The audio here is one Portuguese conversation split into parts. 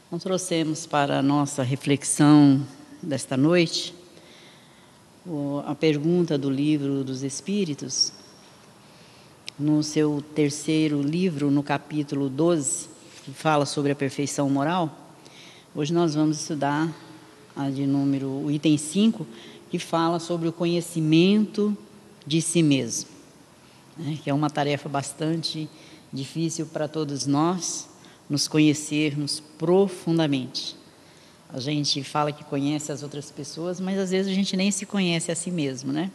Nós trouxemos para a nossa reflexão desta noite a pergunta do Livro dos Espíritos, no seu terceiro livro, no capítulo 12, que fala sobre a perfeição moral. Hoje nós vamos estudar o item 5, que fala sobre o conhecimento de si mesmo, né? Que é uma tarefa bastante difícil para todos nós, nos conhecermos profundamente. A gente fala que conhece as outras pessoas, mas às vezes a gente nem se conhece a si mesmo, né?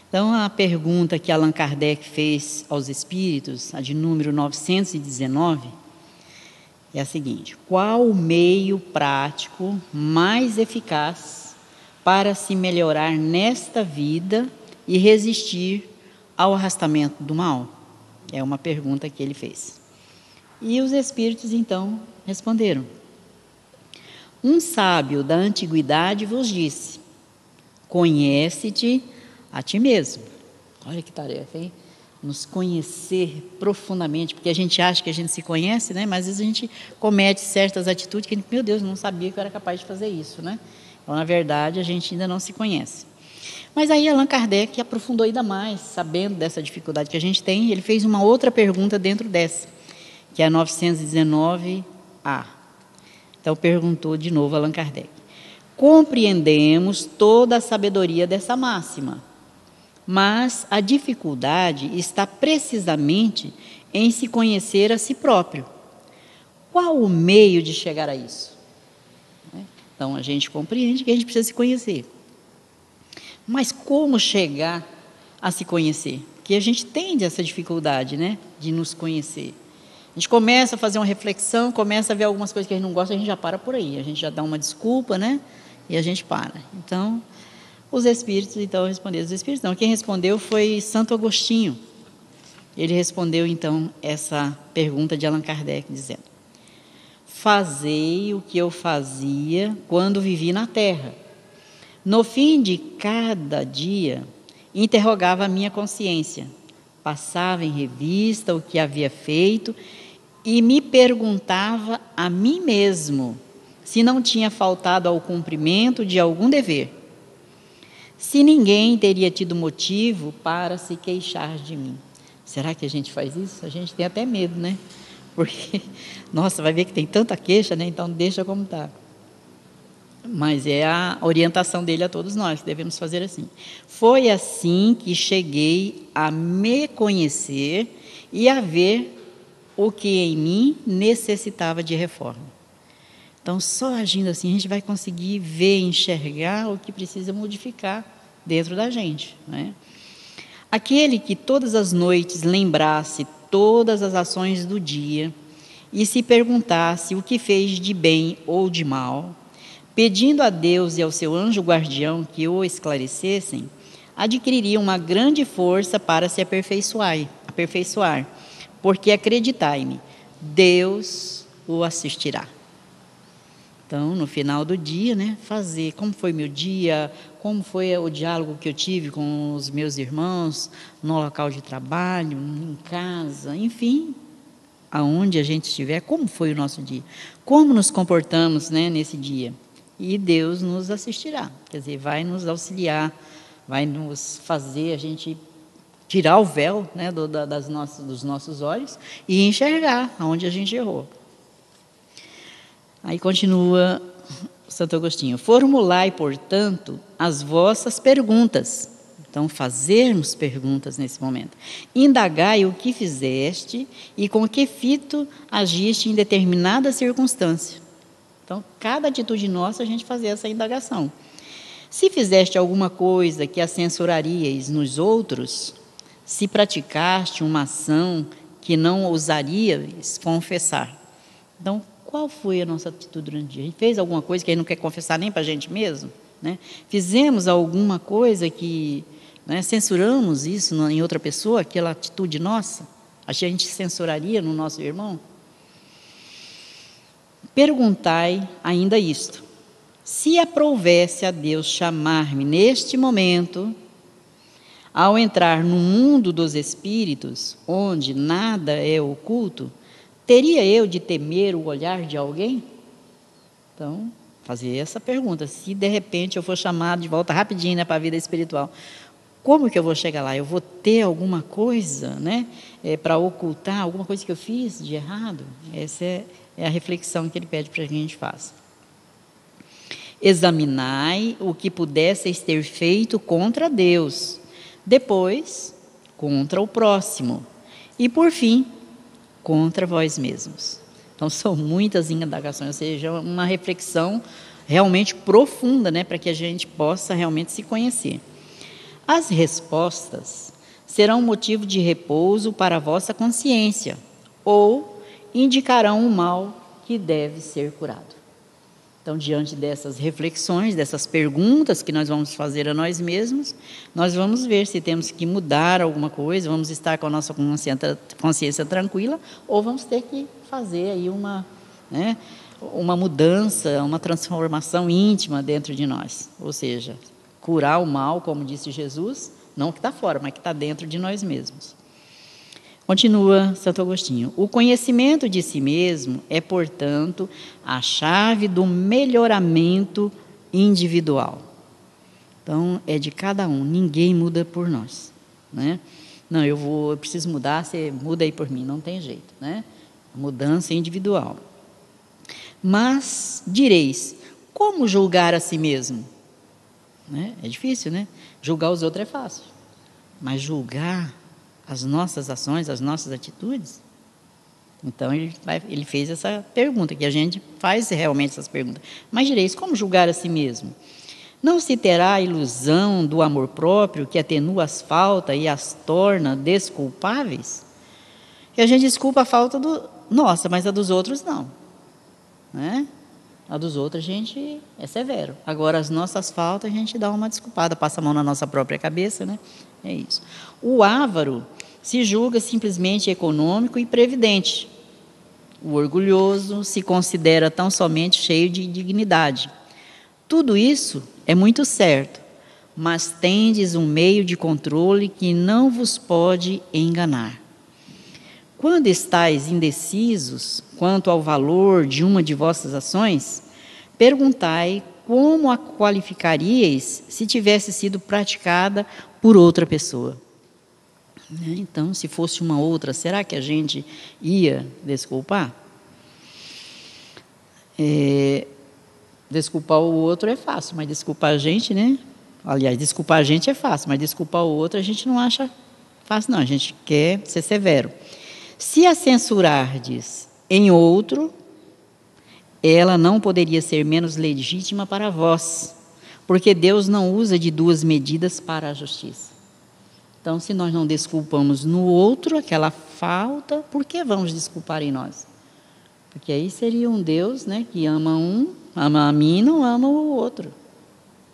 Então, a pergunta que Allan Kardec fez aos Espíritos, a de número 919, é a seguinte: qual o meio prático mais eficaz para se melhorar nesta vida e resistir ao arrastamento do mal? É uma pergunta que ele fez. E os Espíritos, então, responderam: um sábio da antiguidade vos disse: conhece-te a ti mesmo. Olha que tarefa, hein? Nos conhecer profundamente, porque a gente acha que a gente se conhece, né? Mas às vezes a gente comete certas atitudes que, meu Deus, não sabia que eu era capaz de fazer isso, né? Então, na verdade, a gente ainda não se conhece. Mas aí Allan Kardec aprofundou ainda mais, sabendo dessa dificuldade que a gente tem, ele fez uma outra pergunta dentro dessa, que é a 919A. Então, perguntou de novo Allan Kardec: compreendemos toda a sabedoria dessa máxima, mas a dificuldade está precisamente em se conhecer a si próprio. Qual o meio de chegar a isso? Então, a gente compreende que a gente precisa se conhecer. Mas como chegar a se conhecer? Porque a gente tem essa dificuldade, né, de nos conhecer. A gente começa a fazer uma reflexão, começa a ver algumas coisas que a gente não gosta, a gente já para por aí, a gente já dá uma desculpa, né? E a gente para. Então, os Espíritos, então, responderam. Os Espíritos não, quem respondeu foi Santo Agostinho. Ele respondeu, então, essa pergunta de Allan Kardec, dizendo: fazei o que eu fazia quando vivi na Terra. No fim de cada dia, interrogava a minha consciência, passava em revista o que havia feito e me perguntava a mim mesmo se não tinha faltado ao cumprimento de algum dever, se ninguém teria tido motivo para se queixar de mim. Será que a gente faz isso? A gente tem até medo, né? Porque, nossa, vai ver que tem tanta queixa, né? Então deixa como está. Mas é a orientação dele a todos nós, que devemos fazer assim. Foi assim que cheguei a me conhecer e a ver o que em mim necessitava de reforma. Então, só agindo assim, a gente vai conseguir ver, enxergar o que precisa modificar dentro da gente, né? Aquele que todas as noites lembrasse todas as ações do dia e se perguntasse o que fez de bem ou de mal, pedindo a Deus e ao seu anjo guardião que o esclarecessem, adquiriria uma grande força para se aperfeiçoar, porque acreditai-me, Deus o assistirá. Então, no final do dia, né, fazer como foi meu dia, como foi o diálogo que eu tive com os meus irmãos, no local de trabalho, em casa, enfim, aonde a gente estiver, como foi o nosso dia, como nos comportamos, né, nesse dia. E Deus nos assistirá, quer dizer, vai nos auxiliar, vai nos fazer a gente tirar o véu, né, dos nossos olhos e enxergar aonde a gente errou. Aí continua Santo Agostinho: formulai, portanto, as vossas perguntas. Então, fazermos perguntas nesse momento. Indagai o que fizeste e com que fito agiste em determinada circunstância. Então, cada atitude nossa, a gente fazer essa indagação. Se fizeste alguma coisa que a censurarias nos outros, se praticaste uma ação que não ousarias confessar. Então, qual foi a nossa atitude durante o dia? A gente fez alguma coisa que a gente não quer confessar nem para a gente mesmo, né? Fizemos alguma coisa que, né, censuramos isso em outra pessoa, aquela atitude nossa, a gente censuraria no nosso irmão? Perguntai ainda isto: se aprouvesse a Deus chamar-me neste momento, ao entrar no mundo dos espíritos, onde nada é oculto, teria eu de temer o olhar de alguém? Então, fazer essa pergunta, se de repente eu for chamado de volta rapidinho, né, para a vida espiritual, como que eu vou chegar lá? Eu vou ter alguma coisa, né, para ocultar, alguma coisa que eu fiz de errado? Essa é a reflexão que ele pede para que a gente faça. Examinai o que pudesseis ter feito contra Deus, depois contra o próximo, e por fim, contra vós mesmos. Então, são muitas indagações, ou seja, uma reflexão realmente profunda, né, para que a gente possa realmente se conhecer. As respostas serão motivo de repouso para a vossa consciência, ou indicarão o mal que deve ser curado. Então, diante dessas reflexões, dessas perguntas que nós vamos fazer a nós mesmos, nós vamos ver se temos que mudar alguma coisa, vamos estar com a nossa consciência tranquila, ou vamos ter que fazer aí uma mudança, uma transformação íntima dentro de nós. Ou seja, curar o mal, como disse Jesus, não que está fora, mas que está dentro de nós mesmos. Continua Santo Agostinho. O conhecimento de si mesmo é, portanto, a chave do melhoramento individual. Então, é de cada um, ninguém muda por nós, né? Não, eu preciso mudar, você muda aí por mim, não tem jeito, né? Mudança individual. Mas, direis, como julgar a si mesmo? Né? É difícil, né? Julgar os outros é fácil, mas julgar as nossas ações, as nossas atitudes? Então, ele fez essa pergunta, que a gente faz realmente essas perguntas. Mas direis, como julgar a si mesmo? Não se terá a ilusão do amor próprio que atenua as faltas e as torna desculpáveis? E a gente desculpa a falta nossa, mas a dos outros não, né? A dos outros a gente é severo. Agora, as nossas faltas a gente dá uma desculpada, passa a mão na nossa própria cabeça, né? É isso. O avaro se julga simplesmente econômico e previdente. O orgulhoso se considera tão somente cheio de dignidade. Tudo isso é muito certo, mas tendes um meio de controle que não vos pode enganar. Quando estáis indecisos quanto ao valor de uma de vossas ações, perguntai como a qualificaríeis se tivesse sido praticada por outra pessoa. Então, se fosse uma outra, será que a gente ia desculpar? Desculpar o outro é fácil, mas desculpar a gente, né? Aliás, desculpar a gente é fácil, mas desculpar o outro a gente não acha fácil, não. A gente quer ser severo. Se a censurardes em outro, ela não poderia ser menos legítima para vós, porque Deus não usa de duas medidas para a justiça. Então, se nós não desculpamos no outro aquela falta, por que vamos desculpar em nós? Porque aí seria um Deus, né, que ama a mim e não ama o outro.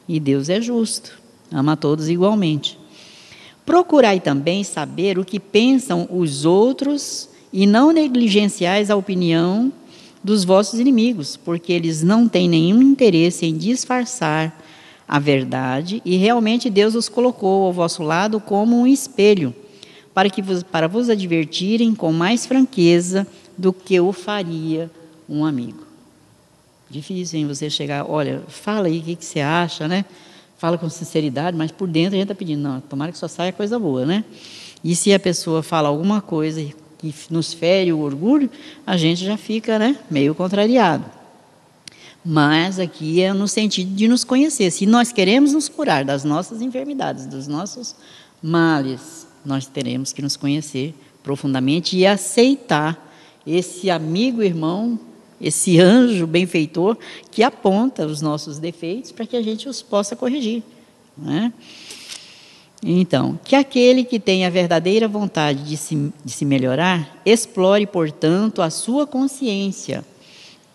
E Deus é justo, ama a todos igualmente. Procurai também saber o que pensam os outros e não negligenciais a opinião dos vossos inimigos, porque eles não têm nenhum interesse em disfarçar a verdade e realmente Deus os colocou ao vosso lado como um espelho, para vos advertirem com mais franqueza do que o faria um amigo. Difícil, hein, você chegar, olha, fala aí o que você acha, né? Fala com sinceridade, mas por dentro a gente está pedindo, não, tomara que só saia coisa boa, né? E se a pessoa fala alguma coisa que nos fere o orgulho, a gente já fica, né, meio contrariado. Mas aqui é no sentido de nos conhecer. Se nós queremos nos curar das nossas enfermidades, dos nossos males, nós teremos que nos conhecer profundamente e aceitar esse amigo irmão, esse anjo benfeitor que aponta os nossos defeitos para que a gente os possa corrigir, né? Então, que aquele que tem a verdadeira vontade de se melhorar, explore, portanto, a sua consciência,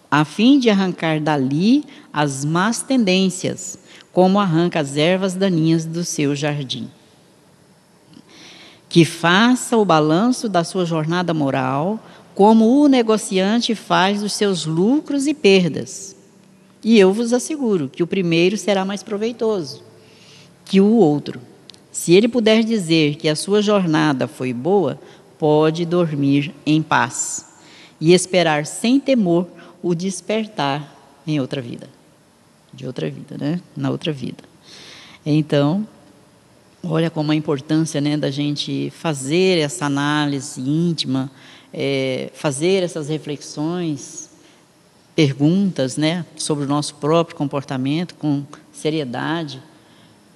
a fim de arrancar dali as más tendências, como arranca as ervas daninhas do seu jardim. Que faça o balanço da sua jornada moral, como o negociante faz dos seus lucros e perdas. E eu vos asseguro que o primeiro será mais proveitoso que o outro. Se ele puder dizer que a sua jornada foi boa, pode dormir em paz e esperar sem temor o despertar em outra vida, de outra vida, né? Na outra vida. Então, olha como a importância, né, da gente fazer essa análise íntima, fazer essas reflexões, perguntas, né, sobre o nosso próprio comportamento com seriedade.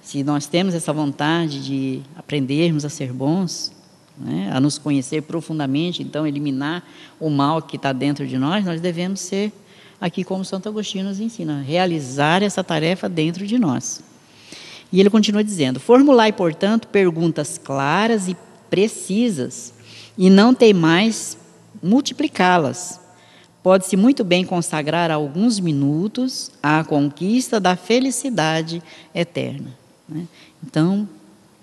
Se nós temos essa vontade de aprendermos a ser bons, né, a nos conhecer profundamente, então eliminar o mal que está dentro de nós, nós devemos ser, aqui como Santo Agostinho nos ensina, realizar essa tarefa dentro de nós. E ele continua dizendo: formulai, portanto, perguntas claras e precisas, e não temais multiplicá-las. Pode-se muito bem consagrar alguns minutos à conquista da felicidade eterna. Né? Então,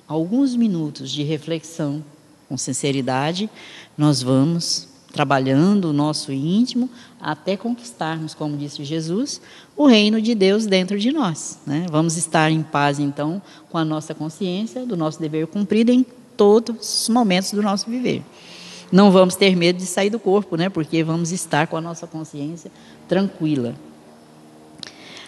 alguns minutos de reflexão com sinceridade, nós vamos trabalhando o nosso íntimo até conquistarmos, como disse Jesus, o reino de Deus dentro de nós. Né? Vamos estar em paz, então, com a nossa consciência do nosso dever cumprido em todos os momentos do nosso viver. Não vamos ter medo de sair do corpo, né? Porque vamos estar com a nossa consciência tranquila.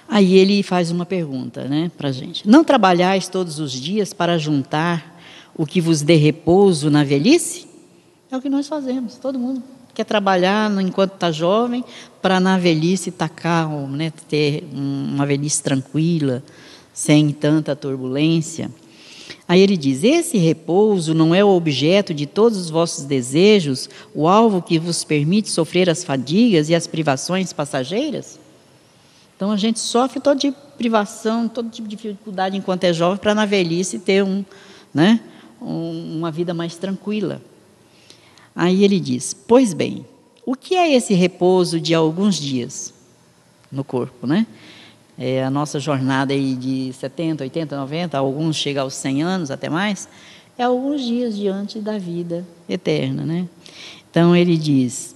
Aí ele faz uma pergunta, né, para a gente. Não trabalhais todos os dias para juntar o que vos dê repouso na velhice? É o que nós fazemos. Todo mundo quer trabalhar enquanto está jovem para na velhice estar calmo, né, ter uma velhice tranquila, sem tanta turbulência. Aí ele diz: esse repouso não é o objeto de todos os vossos desejos, o alvo que vos permite sofrer as fadigas e as privações passageiras? Então a gente sofre todo tipo de privação, todo tipo de dificuldade enquanto é jovem, para na velhice ter uma vida mais tranquila. Aí ele diz: pois bem, o que é esse repouso de alguns dias no corpo, né? A nossa jornada aí de 70, 80, 90, alguns chegam aos 100 anos, até mais, é alguns dias diante da vida eterna, né? Então ele diz: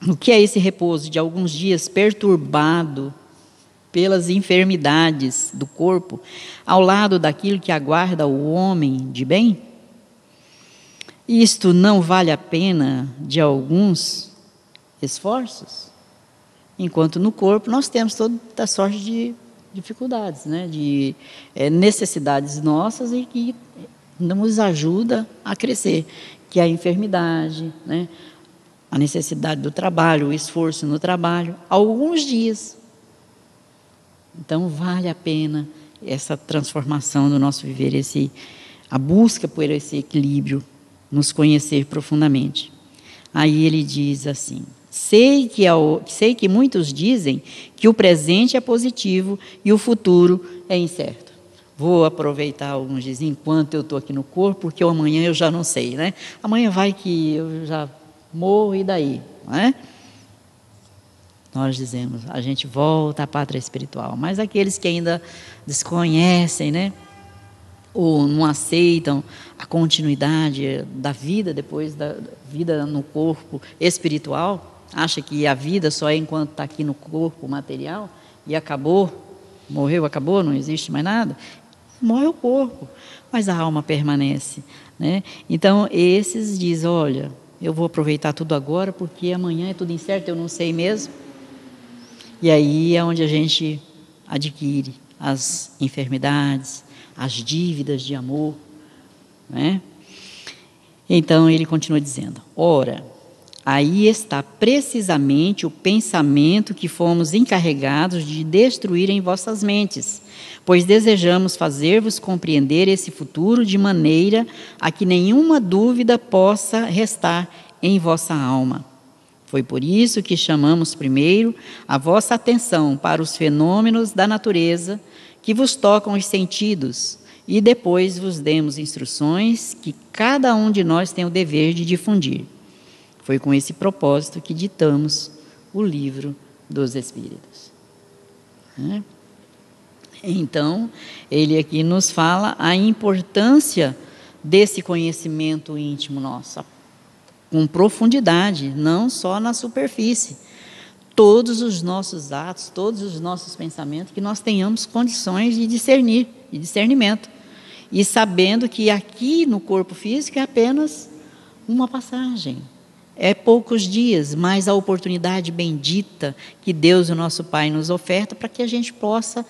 o que é esse repouso de alguns dias perturbado pelas enfermidades do corpo, ao lado daquilo que aguarda o homem de bem? Isto não vale a pena de alguns esforços? Enquanto no corpo nós temos toda a sorte de dificuldades, né? De necessidades nossas e que nos ajuda a crescer, que é a enfermidade, né? A necessidade do trabalho, o esforço no trabalho, alguns dias. Então vale a pena essa transformação do nosso viver, a busca por esse equilíbrio, nos conhecer profundamente. Aí ele diz assim: sei que muitos dizem que o presente é positivo e o futuro é incerto. Vou aproveitar, alguns dizem, enquanto eu estou aqui no corpo, porque o amanhã eu já não sei, né? Amanhã vai que eu já morro e daí, não é? Nós dizemos, a gente volta à pátria espiritual, mas aqueles que ainda desconhecem, né? Ou não aceitam a continuidade da vida depois da vida no corpo espiritual, acha que a vida só é enquanto está aqui no corpo material e acabou, morreu, acabou, não existe mais nada. Morre o corpo, mas a alma permanece, né? Então esses dizem: olha, eu vou aproveitar tudo agora porque amanhã é tudo incerto, eu não sei mesmo. E aí é onde a gente adquire as enfermidades, as dívidas de amor, né? Então ele continua dizendo: ora, aí está precisamente o pensamento que fomos encarregados de destruir em vossas mentes, pois desejamos fazer-vos compreender esse futuro de maneira a que nenhuma dúvida possa restar em vossa alma. Foi por isso que chamamos primeiro a vossa atenção para os fenômenos da natureza que vos tocam os sentidos, e depois vos demos instruções que cada um de nós tem o dever de difundir. Foi com esse propósito que ditamos o livro dos Espíritos. Então, ele aqui nos fala a importância desse conhecimento íntimo nosso, com profundidade, não só na superfície. Todos os nossos atos, todos os nossos pensamentos, que nós tenhamos condições de discernir, de discernimento. E sabendo que aqui no corpo físico é apenas uma passagem. É poucos dias, mas a oportunidade bendita que Deus, o nosso Pai, nos oferta para que a gente possa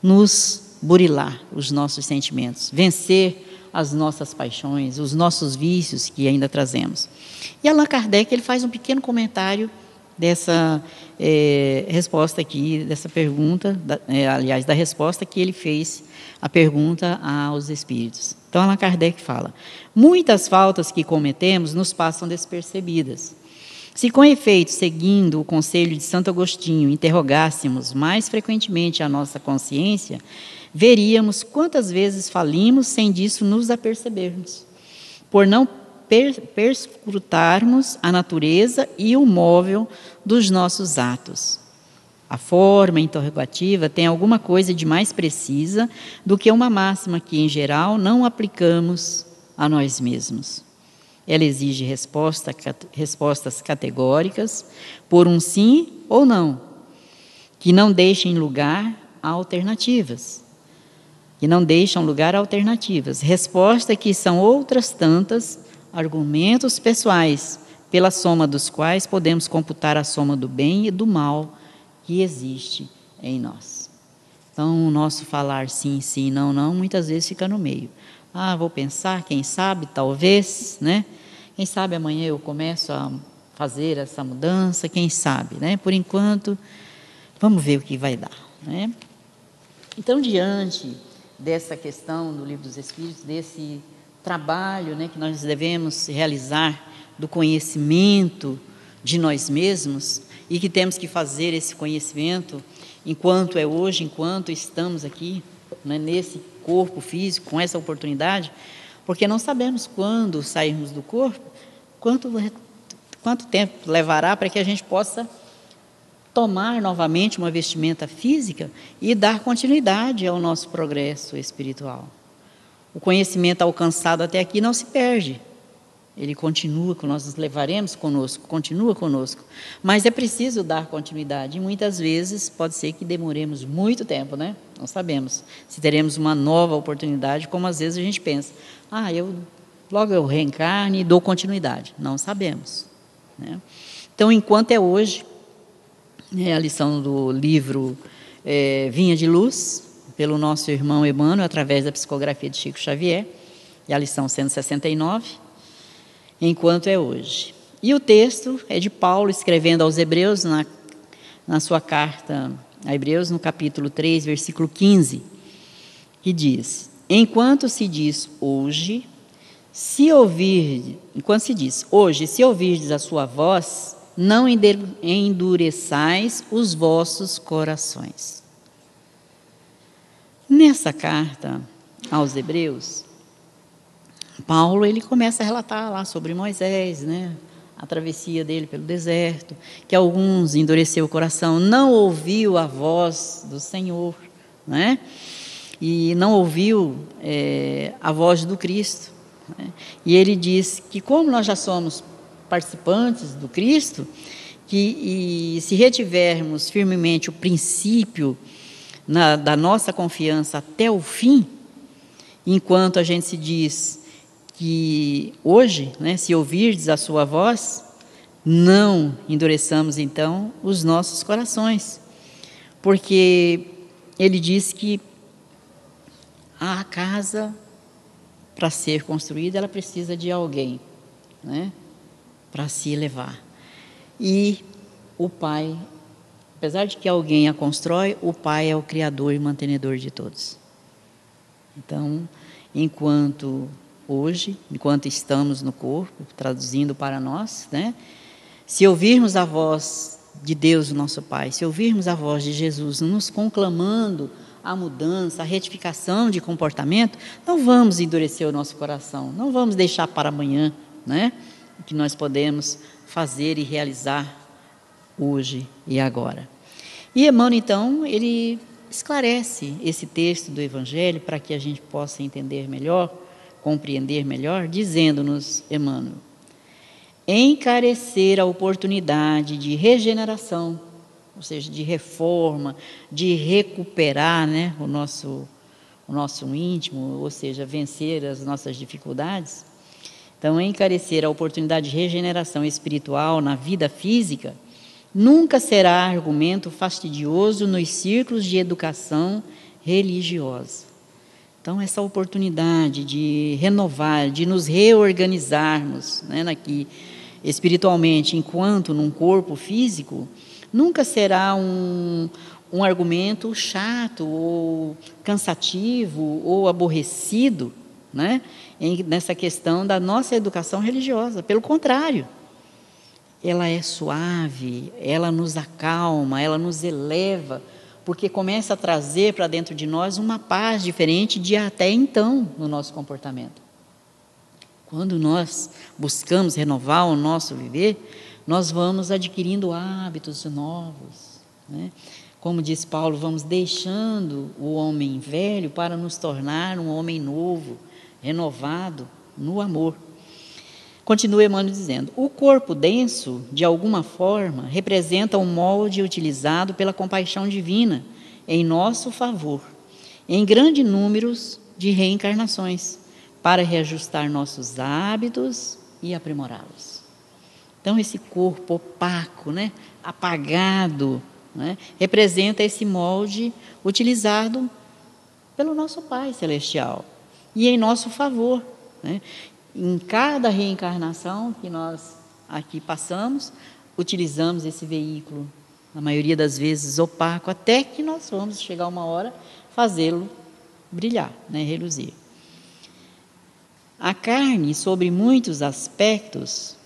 nos burilar os nossos sentimentos, vencer as nossas paixões, os nossos vícios que ainda trazemos. E Allan Kardec, ele faz um pequeno comentário dessa resposta aqui, dessa pergunta, aliás, da resposta que ele fez à pergunta aos espíritos. Então, Allan Kardec fala: muitas faltas que cometemos nos passam despercebidas. Se, com efeito, seguindo o conselho de Santo Agostinho, interrogássemos mais frequentemente a nossa consciência, veríamos quantas vezes falimos sem disso nos apercebermos, por não perscrutarmos a natureza e o móvel dos nossos atos. A forma interrogativa tem alguma coisa de mais precisa do que uma máxima que, em geral, não aplicamos a nós mesmos. Ela exige respostas categóricas, por um sim ou não, que não deixem lugar a alternativas. Respostas que são outras tantas argumentos pessoais, pela soma dos quais podemos computar a soma do bem e do mal que existe em nós. Então, o nosso falar sim, sim, não, não, muitas vezes fica no meio. Vou pensar, quem sabe, talvez, né? Quem sabe amanhã eu começo a fazer essa mudança, quem sabe, né? Por enquanto, vamos ver o que vai dar, né? Então, diante dessa questão do Livro dos Espíritos, desse trabalho, né, que nós devemos realizar do conhecimento de nós mesmos, e que temos que fazer esse conhecimento enquanto é hoje, enquanto estamos aqui, né, nesse corpo físico, com essa oportunidade, porque não sabemos quando sairmos do corpo, quanto tempo levará para que a gente possa tomar novamente uma vestimenta física e dar continuidade ao nosso progresso espiritual. O conhecimento alcançado até aqui não se perde. Ele continua, nós nos levaremos conosco, continua conosco. Mas é preciso dar continuidade. E muitas vezes pode ser que demoremos muito tempo, né? Não sabemos se teremos uma nova oportunidade, como às vezes a gente pensa. Logo eu reencarne e dou continuidade. Não sabemos, né? Então, enquanto é hoje, a lição do livro Vinha de Luz, pelo nosso irmão Emmanuel, através da psicografia de Chico Xavier, e a lição 169, enquanto é hoje. E o texto é de Paulo, escrevendo aos Hebreus, na sua carta a Hebreus, no capítulo 3, versículo 15, que diz: enquanto se diz hoje, se ouvirdes a sua voz, não endureçais os vossos corações. Nessa carta aos Hebreus, Paulo ele começa a relatar lá sobre Moisés, né? A travessia dele pelo deserto, que alguns endureceu o coração, não ouviu a voz do Senhor, né? E não ouviu a voz do Cristo, né? E ele diz que, como nós já somos participantes do Cristo, e se retivermos firmemente o princípio da nossa confiança até o fim, enquanto a gente se diz que hoje, né, se ouvirdes a sua voz, não endureçamos então os nossos corações, porque ele diz que a casa, para ser construída, ela precisa de alguém, né, para se levar. E o Pai, apesar de que alguém a constrói, o Pai é o Criador e mantenedor de todos. Então, enquanto estamos no corpo, traduzindo para nós, né, se ouvirmos a voz de Deus, o nosso Pai, se ouvirmos a voz de Jesus nos conclamando a mudança, a retificação de comportamento, não vamos endurecer o nosso coração, não vamos deixar para amanhã, né, o que nós podemos fazer e realizar hoje e agora. E Emmanuel, então, ele esclarece esse texto do Evangelho para que a gente possa entender melhor, compreender melhor, dizendo-nos, Emmanuel: encarecer a oportunidade de regeneração, ou seja, de reforma, de recuperar, né, o nosso íntimo, ou seja, vencer as nossas dificuldades, Então, encarecer a oportunidade de regeneração espiritual na vida física nunca será argumento fastidioso nos círculos de educação religiosa. Então, essa oportunidade de renovar, de nos reorganizarmos, né, aqui, espiritualmente, enquanto num corpo físico, nunca será um argumento chato, ou cansativo, ou aborrecido, né, nessa questão da nossa educação religiosa. Pelo contrário, ela é suave, ela nos acalma, ela nos eleva, porque começa a trazer para dentro de nós uma paz diferente de até então no nosso comportamento. Quando nós buscamos renovar o nosso viver, nós vamos adquirindo hábitos novos, né? Como diz Paulo, vamos deixando o homem velho para nos tornar um homem novo, renovado no amor. Continua Emmanuel dizendo: o corpo denso, de alguma forma, representa um molde utilizado pela compaixão divina em nosso favor, em grande número de reencarnações, para reajustar nossos hábitos e aprimorá-los. Então, esse corpo opaco, né, apagado, né, representa esse molde utilizado pelo nosso Pai Celestial e em nosso favor, né? Em cada reencarnação que nós aqui passamos, utilizamos esse veículo, na maioria das vezes opaco, até que nós vamos chegar uma hora fazê-lo brilhar, né, reluzir. A carne, sob muitos aspectos,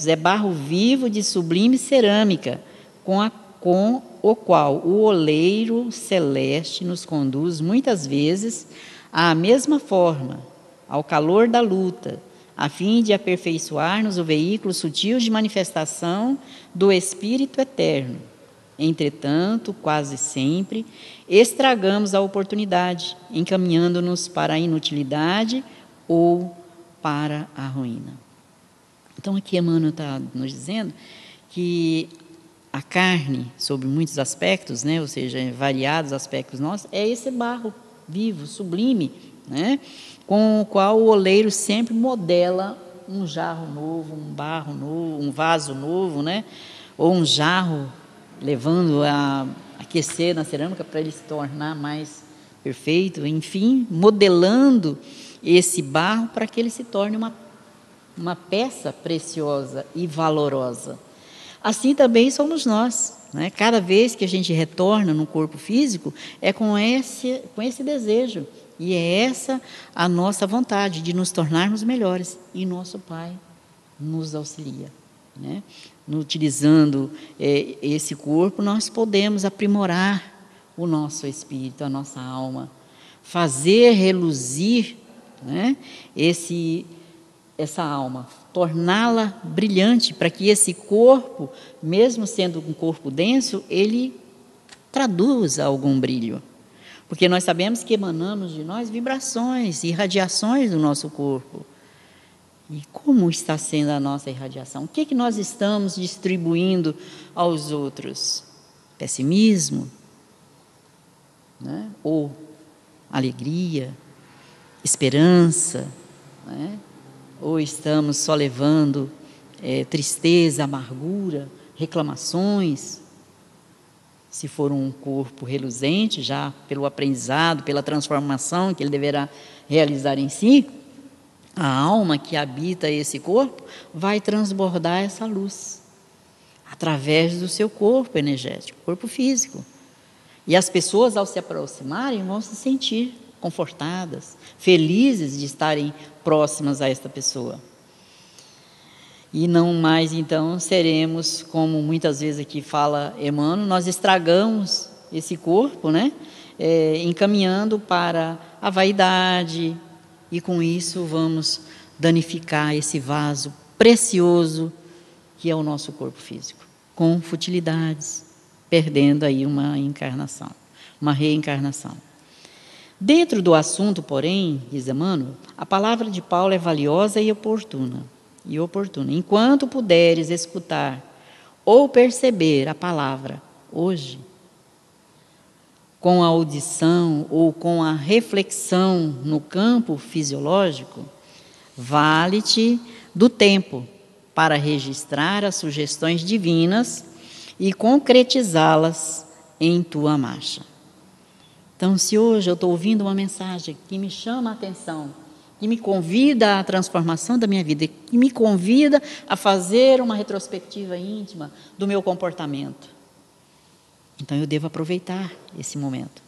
é barro vivo de sublime cerâmica, com o qual o oleiro celeste nos conduz muitas vezes à mesma forma, ao calor da luta, a fim de aperfeiçoar-nos o veículo sutil de manifestação do Espírito Eterno. Entretanto, quase sempre, estragamos a oportunidade, encaminhando-nos para a inutilidade ou para a ruína. Então, aqui Emmanuel está nos dizendo que a carne, sob muitos aspectos, né, ou seja, em variados aspectos nossos, é esse barro vivo, sublime, né, com o qual o oleiro sempre modela um jarro novo, um barro novo, um vaso novo, né, ou um jarro, levando a aquecer na cerâmica para ele se tornar mais perfeito, enfim, modelando esse barro para que ele se torne uma peça preciosa e valorosa. Assim também somos nós, né? Cada vez que a gente retorna no corpo físico, é com esse desejo, e é essa a nossa vontade de nos tornarmos melhores, e nosso Pai nos auxilia, né? Utilizando esse corpo, nós podemos aprimorar o nosso espírito, a nossa alma, fazer reluzir, né, essa alma, torná-la brilhante, para que esse corpo, mesmo sendo um corpo denso, ele traduza algum brilho. Porque nós sabemos que emanamos de nós vibrações e radiações do nosso corpo. E como está sendo a nossa irradiação? O que nós estamos distribuindo aos outros? Pessimismo, né? Ou alegria, esperança, né? Ou estamos só levando tristeza, amargura, reclamações? Se for um corpo reluzente, já pelo aprendizado, pela transformação que ele deverá realizar em si, a alma que habita esse corpo vai transbordar essa luz através do seu corpo energético, corpo físico. E as pessoas, ao se aproximarem, vão se sentir confortadas, felizes de estarem próximas a esta pessoa. E não mais, então, seremos, como muitas vezes aqui fala Emmanuel, nós estragamos esse corpo, né? Encaminhando para a vaidade, e com isso vamos danificar esse vaso precioso que é o nosso corpo físico, com futilidades, perdendo aí uma encarnação, uma reencarnação. Dentro do assunto, porém, diz Emmanuel, a palavra de Paulo é valiosa e oportuna. Enquanto puderes escutar ou perceber a palavra hoje, com a audição ou com a reflexão no campo fisiológico, Vale-te do tempo para registrar as sugestões divinas e concretizá-las em tua marcha. Então, se hoje eu estou ouvindo uma mensagem que me chama a atenção, que me convida à transformação da minha vida, que me convida a fazer uma retrospectiva íntima do meu comportamento, então eu devo aproveitar esse momento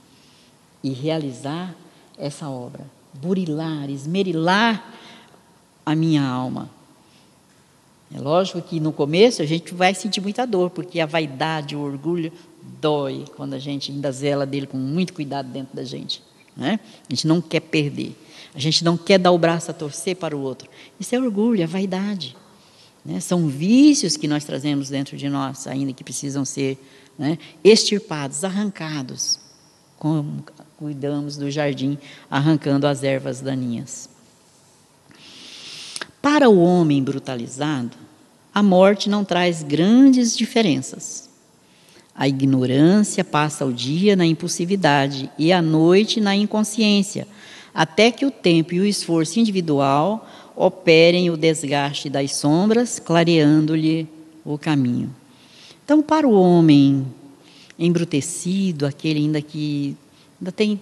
e realizar essa obra, burilar, esmerilar a minha alma. É lógico que no começo a gente vai sentir muita dor, porque a vaidade, o orgulho dói quando a gente ainda zela dele com muito cuidado dentro da gente, né? A gente não quer perder, a gente não quer dar o braço a torcer para o outro. Isso é orgulho, é vaidade, né? São vícios que nós trazemos dentro de nós, ainda que precisam ser, né, extirpados, arrancados, como cuidamos do jardim, arrancando as ervas daninhas. Para o homem brutalizado, a morte não traz grandes diferenças. A ignorância passa o dia na impulsividade e a noite na inconsciência, até que o tempo e o esforço individual operem o desgaste das sombras, clareando-lhe o caminho. Então, para o homem embrutecido, aquele ainda que ainda tem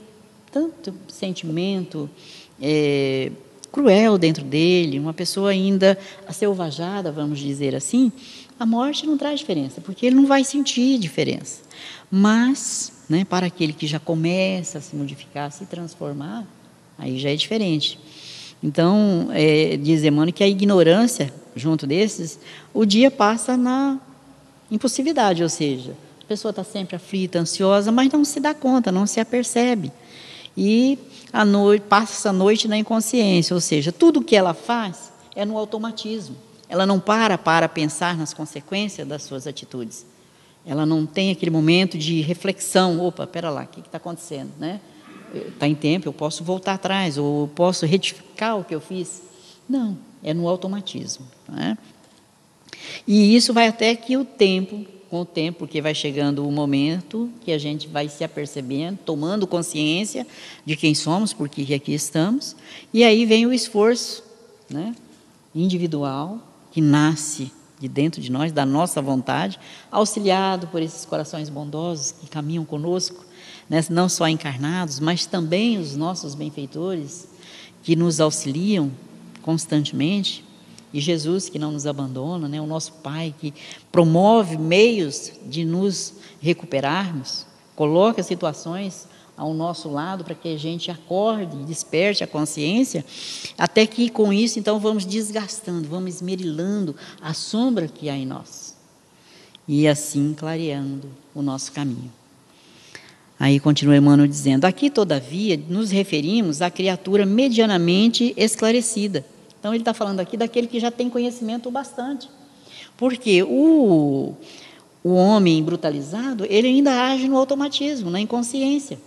tanto sentimento cruel dentro dele, uma pessoa ainda aselvajada, vamos dizer assim, a morte não traz diferença, porque ele não vai sentir diferença. Mas, né, para aquele que já começa a se modificar, a se transformar, aí já é diferente. Então, diz Emmanuel que a ignorância, junto desses, o dia passa na impulsividade, ou seja, a pessoa está sempre aflita, ansiosa, mas não se dá conta, não se apercebe. E a noite, passa a noite na inconsciência, ou seja, tudo o que ela faz é no automatismo. Ela não para pensar nas consequências das suas atitudes. Ela não tem aquele momento de reflexão. Opa, espera lá, o que está acontecendo, né? Está em tempo, eu posso voltar atrás, ou posso retificar o que eu fiz. Não, é no automatismo, né? E isso vai até que com o tempo, porque vai chegando o momento que a gente vai se apercebendo, tomando consciência de quem somos, porque aqui estamos, e aí vem o esforço, né, individual, que nasce de dentro de nós, da nossa vontade, auxiliado por esses corações bondosos que caminham conosco, né, não só encarnados, mas também os nossos benfeitores, que nos auxiliam constantemente, e Jesus que não nos abandona, né? O nosso Pai que promove meios de nos recuperarmos, coloca situações ao nosso lado para que a gente acorde, desperte a consciência, até que com isso então vamos desgastando, vamos esmerilando a sombra que há em nós e assim clareando o nosso caminho. Aí continua Emmanuel dizendo: aqui todavia nos referimos à criatura medianamente esclarecida. Então, ele está falando aqui daquele que já tem conhecimento bastante. Porque o homem brutalizado, ele ainda age no automatismo, na inconsciência.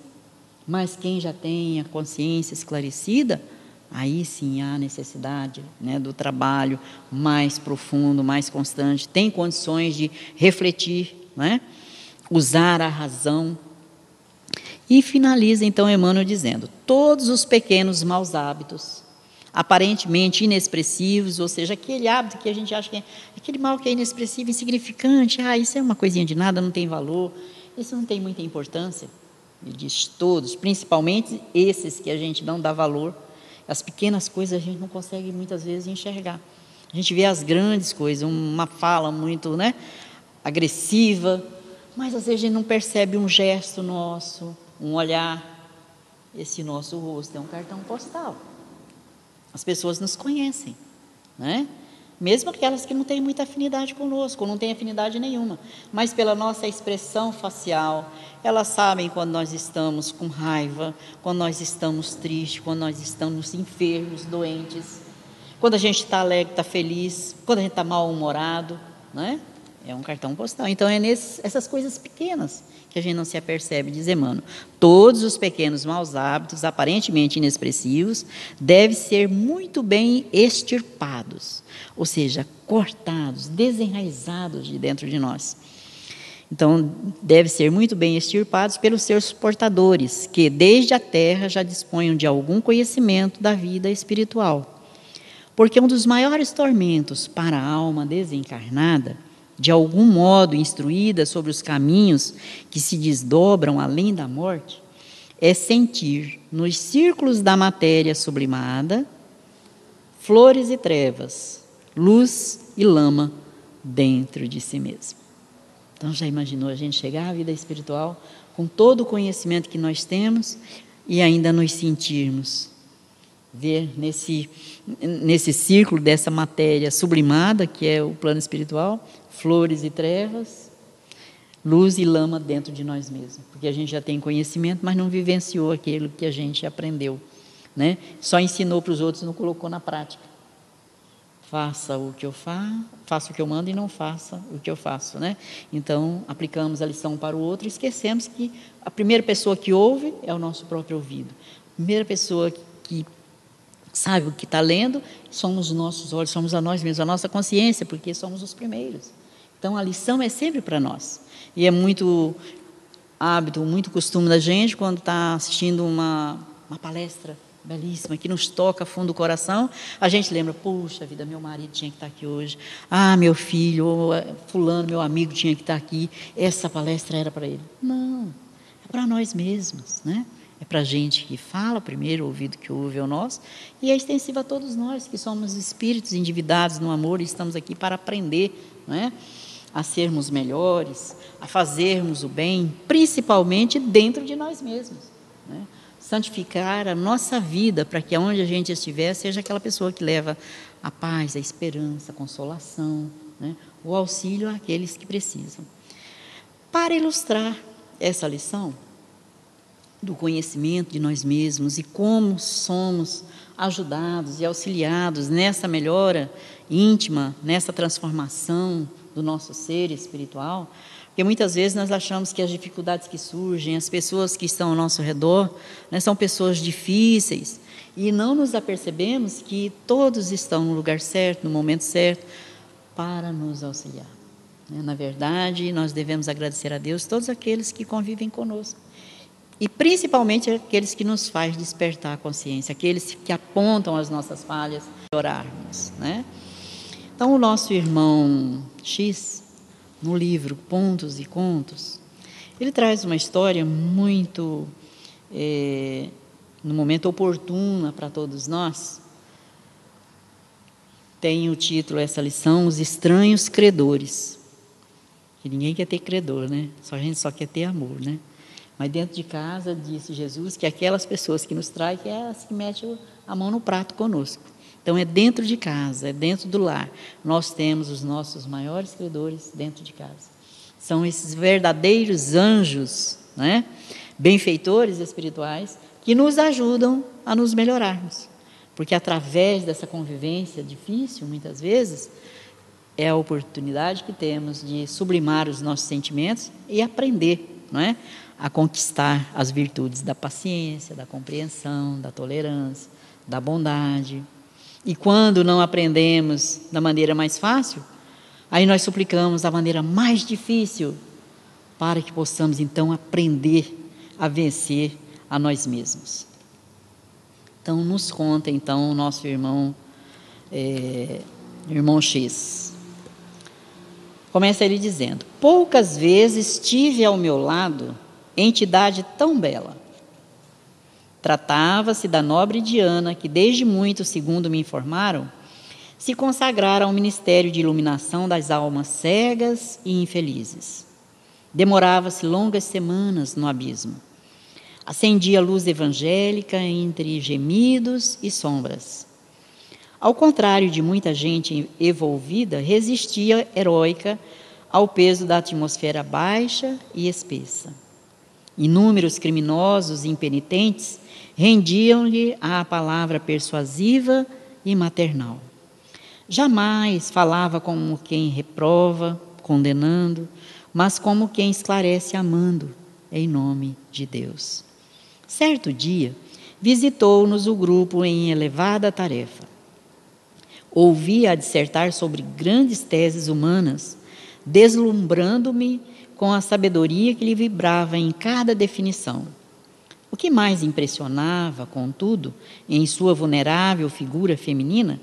Mas quem já tem a consciência esclarecida, aí sim há necessidade, né, do trabalho mais profundo, mais constante, tem condições de refletir, né, usar a razão. E finaliza então Emmanuel dizendo: todos os pequenos maus hábitos, aparentemente inexpressivos, ou seja, aquele hábito que a gente acha que é aquele mal que é inexpressivo, insignificante, isso é uma coisinha de nada, não tem valor, isso não tem muita importância. Ele diz todos, principalmente esses que a gente não dá valor, as pequenas coisas a gente não consegue muitas vezes enxergar. A gente vê as grandes coisas, uma fala muito, né, agressiva, mas às vezes a gente não percebe um gesto nosso, um olhar. Esse nosso rosto é um cartão postal. As pessoas nos conhecem, né? Mesmo aquelas que não têm muita afinidade conosco, ou não têm afinidade nenhuma, mas pela nossa expressão facial, elas sabem quando nós estamos com raiva, quando nós estamos tristes, quando nós estamos enfermos, doentes, quando a gente está alegre, está feliz, quando a gente está mal-humorado, né? É um cartão postal. Então, essas coisas pequenas que a gente não se apercebe, diz Emmanuel. Todos os pequenos maus hábitos, aparentemente inexpressivos, devem ser muito bem extirpados, ou seja, cortados, desenraizados de dentro de nós. Então, devem ser muito bem extirpados pelos seus portadores, que desde a terra já disponham de algum conhecimento da vida espiritual. Porque um dos maiores tormentos para a alma desencarnada, de algum modo instruída sobre os caminhos que se desdobram além da morte, é sentir nos círculos da matéria sublimada flores e trevas, luz e lama dentro de si mesmo. Então já imaginou a gente chegar à vida espiritual com todo o conhecimento que nós temos e ainda nos sentirmos, ver nesse círculo dessa matéria sublimada, que é o plano espiritual, flores e trevas, luz e lama dentro de nós mesmos. Porque a gente já tem conhecimento, mas não vivenciou aquilo que a gente aprendeu, né? Só ensinou para os outros e não colocou na prática. Faça o que eu faça o que eu mando e não faça o que eu faço, né? Então, aplicamos a lição para o outro e esquecemos que a primeira pessoa que ouve é o nosso próprio ouvido. A primeira pessoa que sabe o que está lendo somos os nossos olhos, somos a nós mesmos, a nossa consciência, porque somos os primeiros. Então, a lição é sempre para nós. E é muito hábito, muito costume da gente, quando está assistindo uma palestra belíssima, que nos toca fundo do coração, a gente lembra, puxa vida, meu marido tinha que estar aqui hoje, meu filho, ou fulano, meu amigo tinha que estar aqui, essa palestra era para ele. Não, é para nós mesmos, né? É para a gente que fala primeiro, o ouvido que ouve é o nosso, e é extensivo a todos nós, que somos espíritos endividados no amor e estamos aqui para aprender, não é? A sermos melhores, a fazermos o bem, principalmente dentro de nós mesmos, né? Santificar a nossa vida para que aonde a gente estiver seja aquela pessoa que leva a paz, a esperança, a consolação, né? O auxílio àqueles que precisam. Para ilustrar essa lição do conhecimento de nós mesmos e como somos ajudados e auxiliados nessa melhora íntima, nessa transformação do nosso ser espiritual, porque muitas vezes nós achamos que as dificuldades que surgem, as pessoas que estão ao nosso redor, né, são pessoas difíceis, e não nos apercebemos que todos estão no lugar certo, no momento certo, para nos auxiliar. Na verdade, nós devemos agradecer a Deus todos aqueles que convivem conosco, e principalmente aqueles que nos fazem despertar a consciência, aqueles que apontam as nossas falhas, orarmos, né? Então, o nosso irmão X, no livro Pontos e Contos, ele traz uma história muito, no momento oportuna para todos nós. Tem o título, essa lição, Os Estranhos Credores. Que ninguém quer ter credor, né? A gente só quer ter amor, né? Mas dentro de casa, disse Jesus, que aquelas pessoas que nos traem, que é as que metem a mão no prato conosco. Então, é dentro de casa, é dentro do lar. Nós temos os nossos maiores credores dentro de casa. São esses verdadeiros anjos, né? Benfeitores espirituais, que nos ajudam a nos melhorarmos. Porque através dessa convivência difícil, muitas vezes, é a oportunidade que temos de sublimar os nossos sentimentos e aprender, não é? A conquistar as virtudes da paciência, da compreensão, da tolerância, da bondade. E quando não aprendemos da maneira mais fácil, aí nós suplicamos da maneira mais difícil, para que possamos então aprender a vencer a nós mesmos. Então, nos conta então o nosso irmão X. Começa ele dizendo: poucas vezes tive ao meu lado entidade tão bela. Tratava-se da nobre Diana, que desde muito, segundo me informaram, se consagrara ao ministério de iluminação das almas cegas e infelizes. Demorava-se longas semanas no abismo. Acendia a luz evangélica entre gemidos e sombras. Ao contrário de muita gente envolvida, resistia heróica ao peso da atmosfera baixa e espessa. Inúmeros criminosos e impenitentes rendiam-lhe a palavra persuasiva e maternal. Jamais falava como quem reprova, condenando, mas como quem esclarece amando, em nome de Deus. Certo dia, visitou-nos o grupo em elevada tarefa. Ouvia a dissertar sobre grandes teses humanas, deslumbrando-me com a sabedoria que lhe vibrava em cada definição. O que mais impressionava, contudo, em sua vulnerável figura feminina,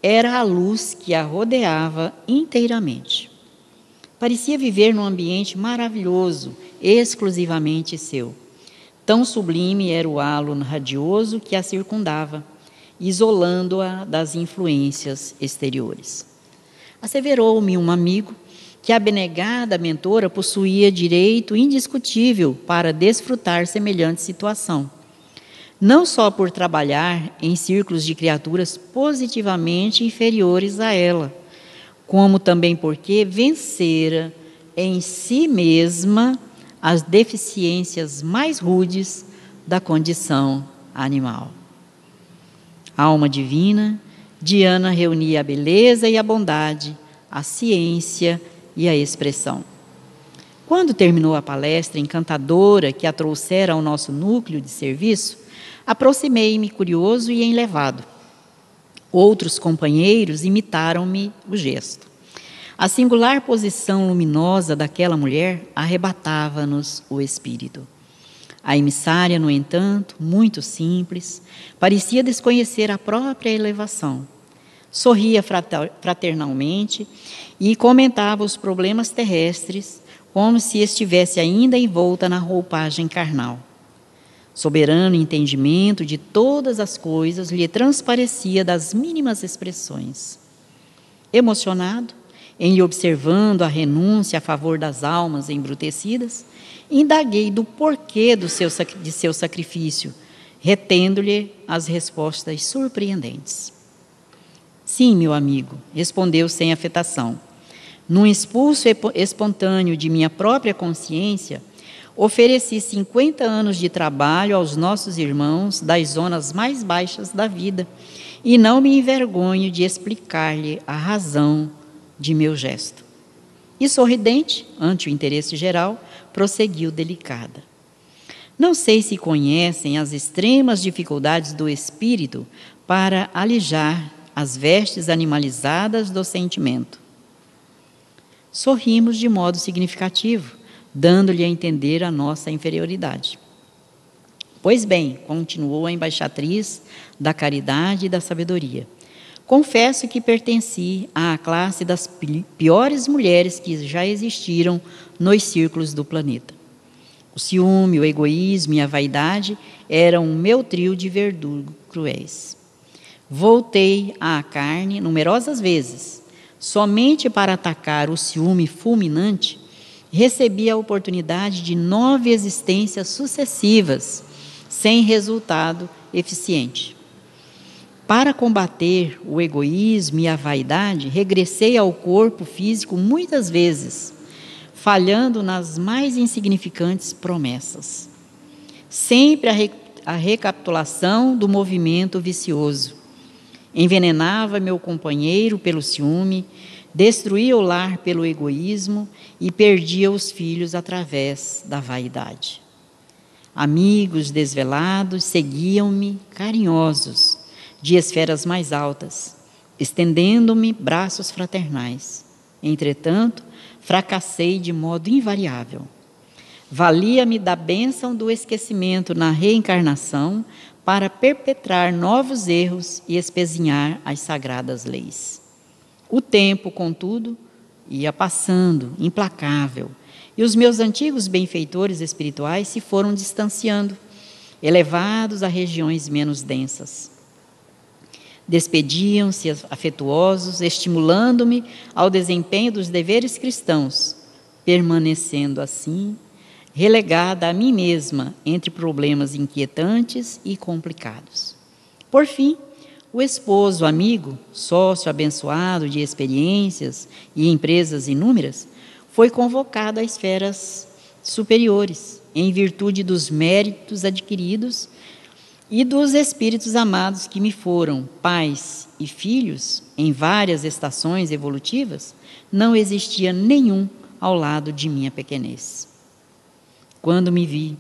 era a luz que a rodeava inteiramente. Parecia viver num ambiente maravilhoso, exclusivamente seu. Tão sublime era o halo radioso que a circundava, isolando-a das influências exteriores. Asseverou-me um amigo que a abnegada mentora possuía direito indiscutível para desfrutar semelhante situação, não só por trabalhar em círculos de criaturas positivamente inferiores a ela, como também porque vencera em si mesma as deficiências mais rudes da condição animal. Alma divina, Diana reunia a beleza e a bondade, a ciência e a expressão. Quando terminou a palestra encantadora que a trouxera ao nosso núcleo de serviço, aproximei-me curioso e enlevado. Outros companheiros imitaram-me o gesto. A singular posição luminosa daquela mulher arrebatava-nos o espírito. A emissária, no entanto, muito simples, parecia desconhecer a própria elevação. Sorria fraternalmente e comentava os problemas terrestres como se estivesse ainda envolta na roupagem carnal. Soberano entendimento de todas as coisas lhe transparecia das mínimas expressões. Emocionado, em lhe observando a renúncia a favor das almas embrutecidas, indaguei do porquê de seu sacrifício, retendo-lhe as respostas surpreendentes. Sim, meu amigo, respondeu sem afetação. Num expulso espontâneo de minha própria consciência, ofereci 50 anos de trabalho aos nossos irmãos das zonas mais baixas da vida e não me envergonho de explicar-lhe a razão de meu gesto. E sorridente, ante o interesse geral, prosseguiu delicada. Não sei se conhecem as extremas dificuldades do espírito para alijar as vestes animalizadas do sentimento. Sorrimos de modo significativo, dando-lhe a entender a nossa inferioridade. Pois bem, continuou a embaixatriz da caridade e da sabedoria, confesso que pertenci à classe das piores mulheres que já existiram nos círculos do planeta. O ciúme, o egoísmo e a vaidade eram o meu trio de verdugos cruéis. Voltei à carne numerosas vezes, somente para atacar o ciúme fulminante. Recebi a oportunidade de 9 existências sucessivas, sem resultado eficiente. Para combater o egoísmo e a vaidade, regressei ao corpo físico muitas vezes, falhando nas mais insignificantes promessas. Sempre a recapitulação do movimento vicioso. Envenenava meu companheiro pelo ciúme, destruía o lar pelo egoísmo e perdia os filhos através da vaidade. Amigos desvelados seguiam-me carinhosos, de esferas mais altas, estendendo-me braços fraternais. Entretanto, fracassei de modo invariável. Valia-me da bênção do esquecimento na reencarnação para perpetrar novos erros e espezinhar as sagradas leis. O tempo, contudo, ia passando, implacável, e os meus antigos benfeitores espirituais se foram distanciando, elevados a regiões menos densas. Despediam-se afetuosos, estimulando-me ao desempenho dos deveres cristãos, permanecendo assim, relegada a mim mesma entre problemas inquietantes e complicados. Por fim, o esposo, amigo, sócio abençoado de experiências e empresas inúmeras, foi convocado a esferas superiores, em virtude dos méritos adquiridos e dos espíritos amados que me foram pais e filhos em várias estações evolutivas. Não existia nenhum ao lado de minha pequenez. Quando me vi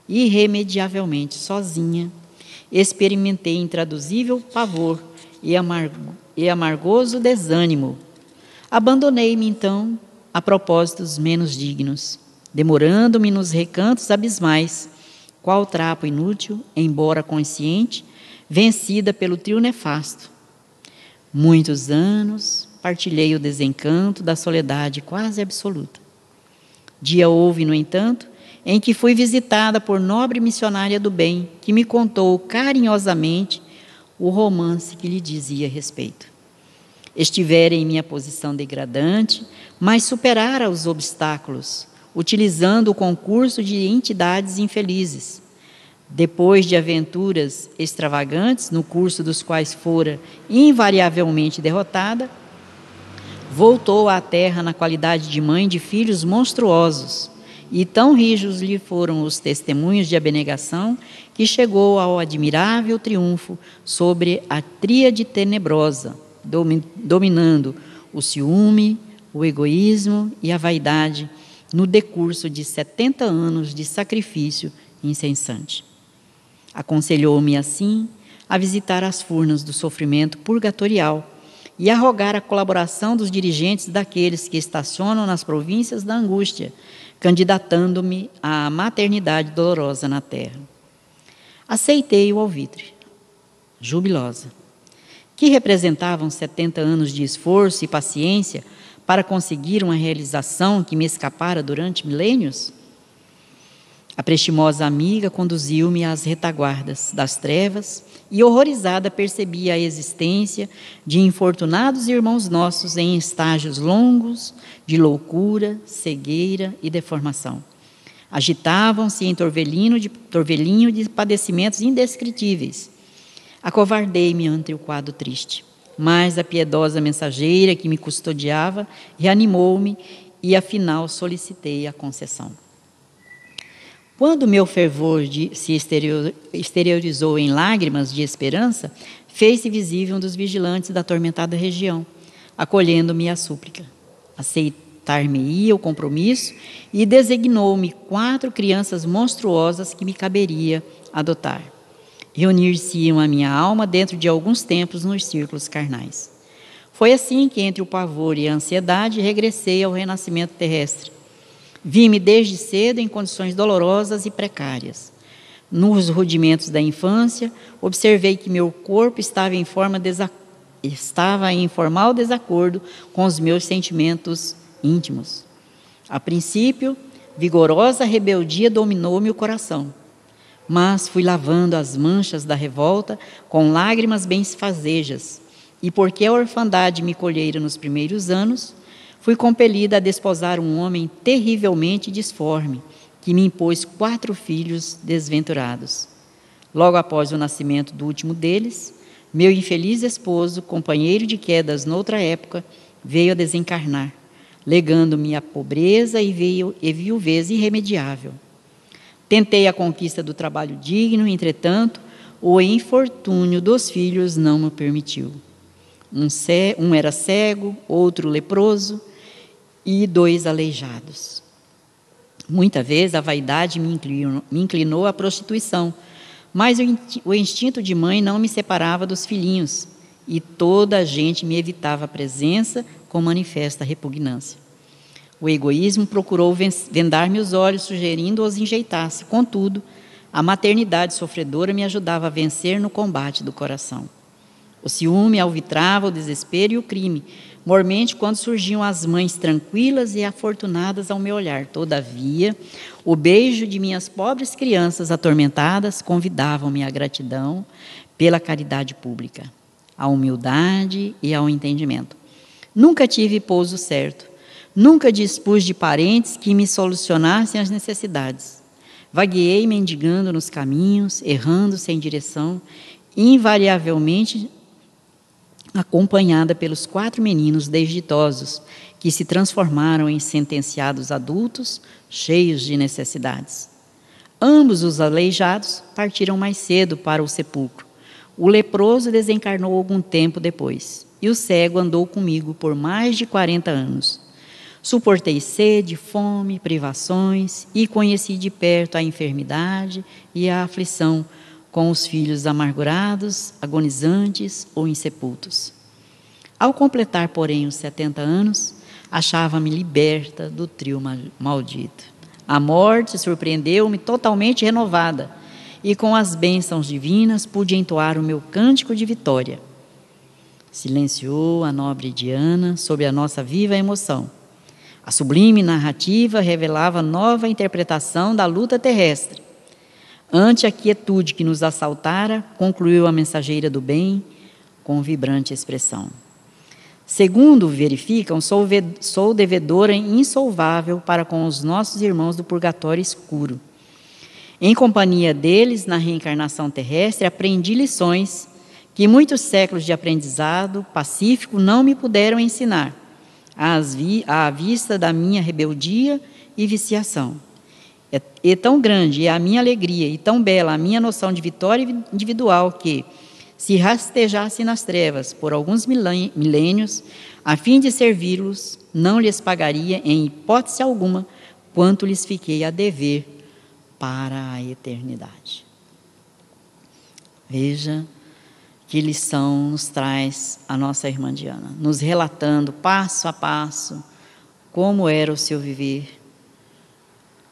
irremediavelmente sozinha, experimentei intraduzível pavor e amargoso desânimo. Abandonei-me, então, a propósitos menos dignos, demorando-me nos recantos abismais, qual trapo inútil, embora consciente, vencida pelo trio nefasto. Muitos anos partilhei o desencanto da soledade quase absoluta. Dia houve, no entanto, em que fui visitada por nobre missionária do bem, que me contou carinhosamente o romance que lhe dizia respeito. Estivera em minha posição degradante, mas superara os obstáculos, utilizando o concurso de entidades infelizes. Depois de aventuras extravagantes, no curso dos quais fora invariavelmente derrotada, voltou à terra na qualidade de mãe de filhos monstruosos, e tão rijos lhe foram os testemunhos de abnegação que chegou ao admirável triunfo sobre a tríade tenebrosa, dominando o ciúme, o egoísmo e a vaidade no decurso de 70 anos de sacrifício incessante. Aconselhou-me, assim, a visitar as furnas do sofrimento purgatorial e a rogar a colaboração dos dirigentes daqueles que estacionam nas províncias da angústia, candidatando-me à maternidade dolorosa na terra. Aceitei o alvitre, jubilosa, que representavam 70 anos de esforço e paciência para conseguir uma realização que me escapara durante milênios. A prestimosa amiga conduziu-me às retaguardas das trevas e, horrorizada, percebi a existência de infortunados irmãos nossos em estágios longos de loucura, cegueira e deformação. Agitavam-se em torvelinho de padecimentos indescritíveis. Acovardei-me ante o quadro triste, mas a piedosa mensageira que me custodiava reanimou-me e, afinal, solicitei a concessão. Quando meu fervor se exteriorizou em lágrimas de esperança, fez-se visível um dos vigilantes da atormentada região, acolhendo-me à súplica. Aceitar-me-ia o compromisso e designou-me 4 crianças monstruosas que me caberia adotar. Reunir-se-iam a minha alma dentro de alguns tempos nos círculos carnais. Foi assim que, entre o pavor e a ansiedade, regressei ao renascimento terrestre. Vi-me desde cedo em condições dolorosas e precárias. Nos rudimentos da infância, observei que meu corpo estava em formal desacordo com os meus sentimentos íntimos. A princípio, vigorosa rebeldia dominou-me o coração, mas fui lavando as manchas da revolta com lágrimas benfazejas, e porque a orfandade me colhera nos primeiros anos, fui compelida a desposar um homem terrivelmente disforme, que me impôs 4 filhos desventurados. Logo após o nascimento do último deles, meu infeliz esposo, companheiro de quedas noutra época, veio a desencarnar, legando-me a pobreza e viuvez irremediável. Tentei a conquista do trabalho digno, entretanto, o infortúnio dos filhos não me permitiu. Um era cego, outro leproso, e 2 aleijados. Muita vez a vaidade me inclinou à prostituição, mas o instinto de mãe não me separava dos filhinhos, e toda a gente me evitava a presença com manifesta repugnância. O egoísmo procurou vendar-me os olhos, sugerindo-os enjeitasse. Contudo, a maternidade sofredora me ajudava a vencer no combate do coração. O ciúme alvitrava o desespero e o crime, mormente quando surgiam as mães tranquilas e afortunadas ao meu olhar. Todavia, o beijo de minhas pobres crianças atormentadas convidavam-me à gratidão pela caridade pública, à humildade e ao entendimento. Nunca tive pouso certo, nunca dispus de parentes que me solucionassem as necessidades. Vagueei mendigando nos caminhos, errando sem direção, invariavelmente acompanhada pelos 4 meninos desditosos, que se transformaram em sentenciados adultos, cheios de necessidades. Ambos os aleijados partiram mais cedo para o sepulcro. O leproso desencarnou algum tempo depois, e o cego andou comigo por mais de 40 anos. Suportei sede, fome, privações, e conheci de perto a enfermidade e a aflição, com os filhos amargurados, agonizantes ou insepultos. Ao completar, porém, os 70 anos, achava-me liberta do trio maldito. A morte surpreendeu-me totalmente renovada, e com as bênçãos divinas pude entoar o meu cântico de vitória. Silenciou a nobre Diana sob a nossa viva emoção. A sublime narrativa revelava nova interpretação da luta terrestre. Ante a quietude que nos assaltara, concluiu a mensageira do bem com vibrante expressão. Segundo verificam, sou devedora insolvável para com os nossos irmãos do purgatório escuro. Em companhia deles, na reencarnação terrestre, aprendi lições que muitos séculos de aprendizado pacífico não me puderam ensinar, à vista da minha rebeldia e viciação. É tão grande é a minha alegria e tão bela a minha noção de vitória individual que, se rastejasse nas trevas por alguns milênios, a fim de servi-los, não lhes pagaria em hipótese alguma quanto lhes fiquei a dever para a eternidade. Veja que lição nos traz a nossa irmã Diana, nos relatando passo a passo como era o seu viver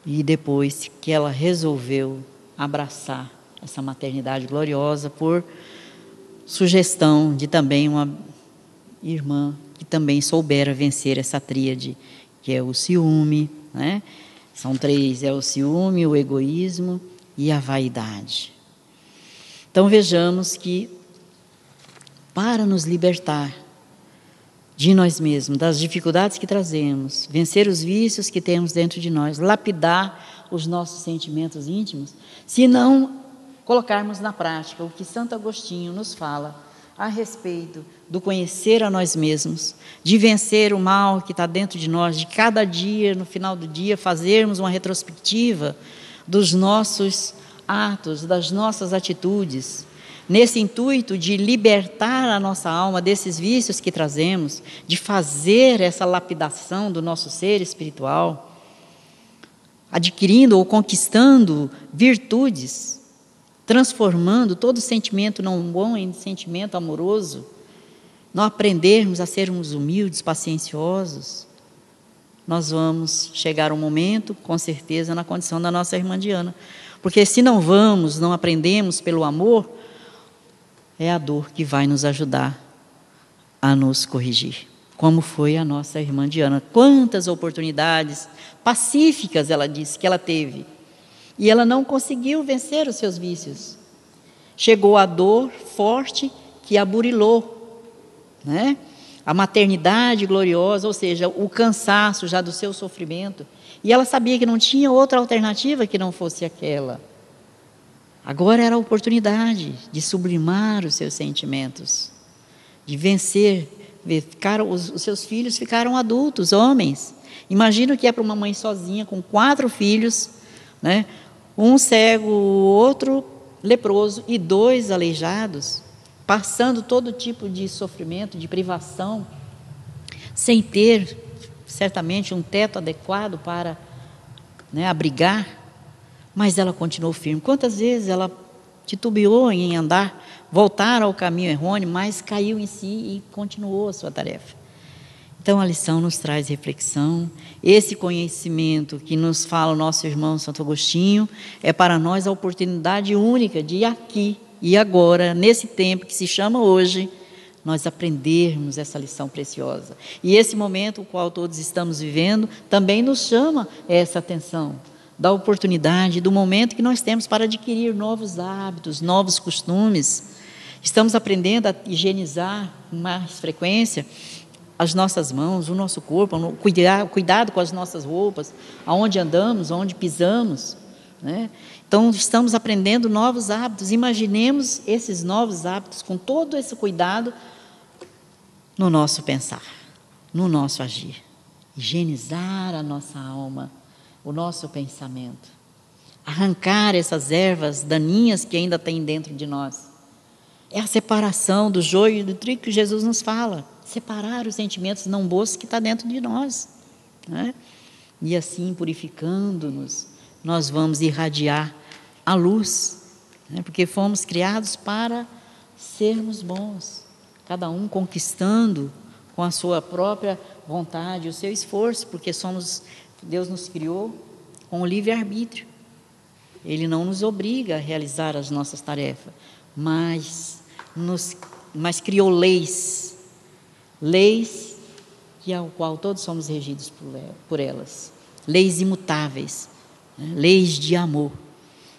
e depois que ela resolveu abraçar essa maternidade gloriosa por sugestão de também uma irmã que também soubera vencer essa tríade, que é o ciúme, né? São três, é o ciúme, o egoísmo e a vaidade. Então vejamos que para nos libertar de nós mesmos, das dificuldades que trazemos, vencer os vícios que temos dentro de nós, lapidar os nossos sentimentos íntimos, se não colocarmos na prática o que Santo Agostinho nos fala a respeito do conhecer a nós mesmos, de vencer o mal que está dentro de nós, de cada dia, no final do dia, fazermos uma retrospectiva dos nossos atos, das nossas atitudes, nesse intuito de libertar a nossa alma desses vícios que trazemos, de fazer essa lapidação do nosso ser espiritual, adquirindo ou conquistando virtudes, transformando todo sentimento não bom em sentimento amoroso, não aprendermos a sermos humildes, pacienciosos, nós vamos chegar um momento, com certeza, na condição da nossa irmã Diana. Porque se não aprendemos pelo amor, é a dor que vai nos ajudar a nos corrigir. Como foi a nossa irmã Diana. Quantas oportunidades pacíficas ela disse que ela teve. E ela não conseguiu vencer os seus vícios. Chegou a dor forte que a burilou, né? A maternidade gloriosa, ou seja, o cansaço já do seu sofrimento. E ela sabia que não tinha outra alternativa que não fosse aquela. Agora era a oportunidade de sublimar os seus sentimentos, de vencer. Os seus filhos ficaram adultos, homens. Imagina o que é para uma mãe sozinha, com 4 filhos, né? Um cego, o outro leproso e 2 aleijados, passando todo tipo de sofrimento, de privação, sem ter, certamente, um teto adequado para, né, abrigar, mas ela continuou firme. Quantas vezes ela titubeou em andar, voltar ao caminho errôneo, mas caiu em si e continuou a sua tarefa. Então a lição nos traz reflexão. Esse conhecimento que nos fala o nosso irmão Santo Agostinho é para nós a oportunidade única de aqui e agora, nesse tempo que se chama hoje, nós aprendermos essa lição preciosa. E esse momento, o qual todos estamos vivendo, também nos chama essa atenção, da oportunidade, do momento que nós temos para adquirir novos hábitos, novos costumes. Estamos aprendendo a higienizar com mais frequência as nossas mãos, o nosso corpo, cuidado com as nossas roupas, aonde andamos, aonde pisamos, né? Então, estamos aprendendo novos hábitos. Imaginemos esses novos hábitos com todo esse cuidado no nosso pensar, no nosso agir. Higienizar a nossa alma, o nosso pensamento. Arrancar essas ervas daninhas que ainda tem dentro de nós. É a separação do joio e do trigo que Jesus nos fala. Separar os sentimentos não bons que está dentro de nós, né? E assim, purificando-nos, nós vamos irradiar a luz, né? Porque fomos criados para sermos bons, cada um conquistando com a sua própria vontade, o seu esforço, porque Deus nos criou com o livre-arbítrio. Ele não nos obriga a realizar as nossas tarefas, mas criou leis leis e ao qual todos somos regidos por elas, leis imutáveis, né? Leis de amor.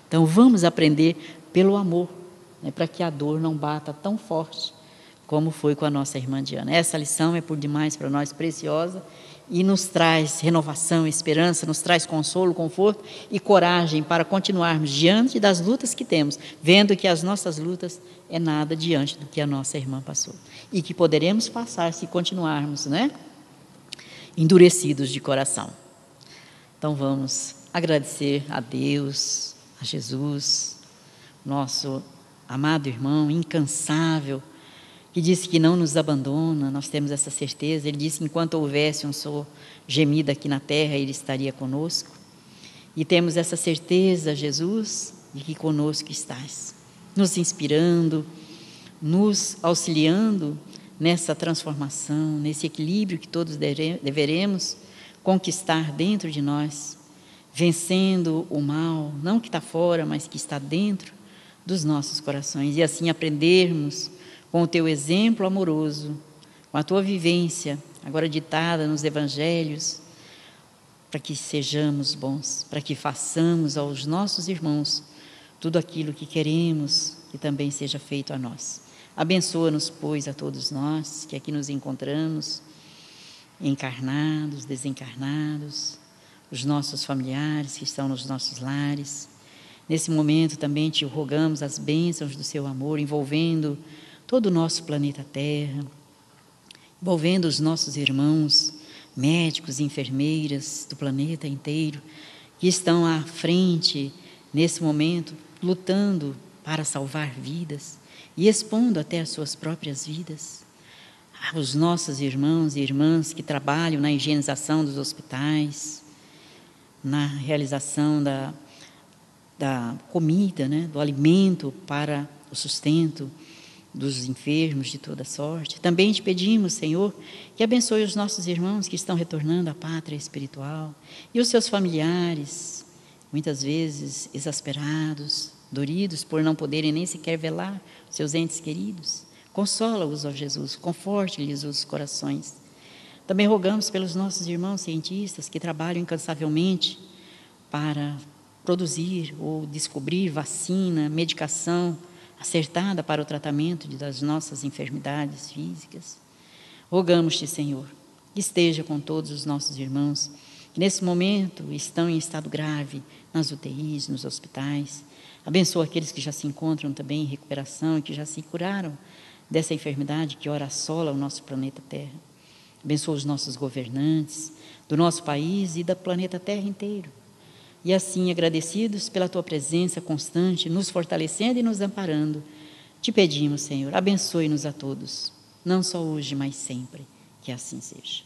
Então vamos aprender pelo amor, né? Para que a dor não bata tão forte como foi com a nossa irmã Diana. Essa lição é por demais para nós preciosa e nos traz renovação, esperança, nos traz consolo, conforto e coragem para continuarmos diante das lutas que temos, vendo que as nossas lutas é nada diante do que a nossa irmã passou e que poderemos passar se continuarmos, né, endurecidos de coração. Então vamos agradecer a Deus, a Jesus, nosso amado irmão incansável, que disse que não nos abandona. Nós temos essa certeza. Ele disse que enquanto houvesse um só gemido aqui na terra, Ele estaria conosco. E temos essa certeza, Jesus, de que conosco estás, nos inspirando, nos auxiliando nessa transformação, nesse equilíbrio que todos deveremos conquistar dentro de nós, vencendo o mal, não que está fora, mas que está dentro dos nossos corações. E assim aprendermos com o teu exemplo amoroso, com a tua vivência, agora ditada nos evangelhos, para que sejamos bons, para que façamos aos nossos irmãos tudo aquilo que queremos que também seja feito a nós. Abençoa-nos, pois, a todos nós que aqui nos encontramos, encarnados, desencarnados, os nossos familiares que estão nos nossos lares. Nesse momento também te rogamos as bênçãos do seu amor, envolvendo todo o nosso planeta Terra, envolvendo os nossos irmãos, médicos e enfermeiras do planeta inteiro, que estão à frente, nesse momento, lutando para salvar vidas e expondo até as suas próprias vidas. Os nossos irmãos e irmãs que trabalham na higienização dos hospitais, na realização da comida, né, do alimento para o sustento dos enfermos de toda sorte. Também te pedimos, Senhor, que abençoe os nossos irmãos que estão retornando à pátria espiritual e os seus familiares, muitas vezes exasperados, doridos por não poderem nem sequer velar seus entes queridos. Consola-os, ó Jesus, conforte-lhes os corações. Também rogamos pelos nossos irmãos cientistas que trabalham incansavelmente para produzir ou descobrir vacina, medicação acertada para o tratamento das nossas enfermidades físicas. Rogamos-te, Senhor, que esteja com todos os nossos irmãos que nesse momento estão em estado grave nas UTIs, nos hospitais. Abençoa aqueles que já se encontram também em recuperação e que já se curaram dessa enfermidade que ora assola o nosso planeta Terra. Abençoa os nossos governantes do nosso país e do planeta Terra inteiro. E assim, agradecidos pela tua presença constante, nos fortalecendo e nos amparando, te pedimos, Senhor, abençoe-nos a todos, não só hoje, mas sempre, que assim seja.